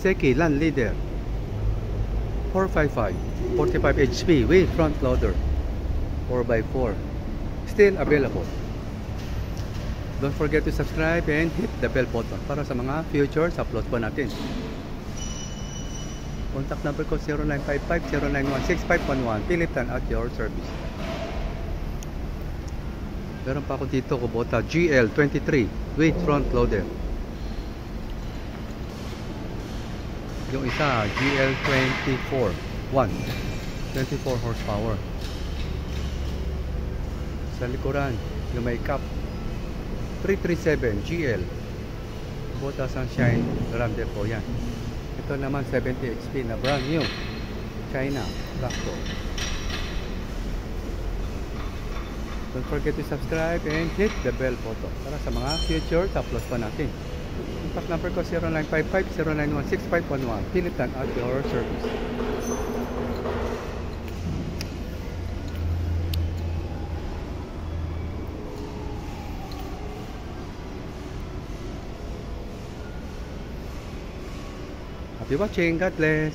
Kawasaki Land Leader 455 45 HP with front loader 4x4 still available. Don't forget to subscribe and hit the bell button para sa mga future uploads pa natin. Contact number ko 0955-0916-511. Pilitan at your service. Meron pa ako dito Kubota GL23 with front loader. Yung isa GL24 24 horsepower. Sa likuran yung may cap 337 GL Kubota Sunshine Grande po yan. Ito naman 70 HP na brand new China Blackto. Don't forget to subscribe and hit the bell button para sa mga future uploads pa natin. Contact number ko 0955-0916-511. Pilitan at your service. Happy watching. God bless.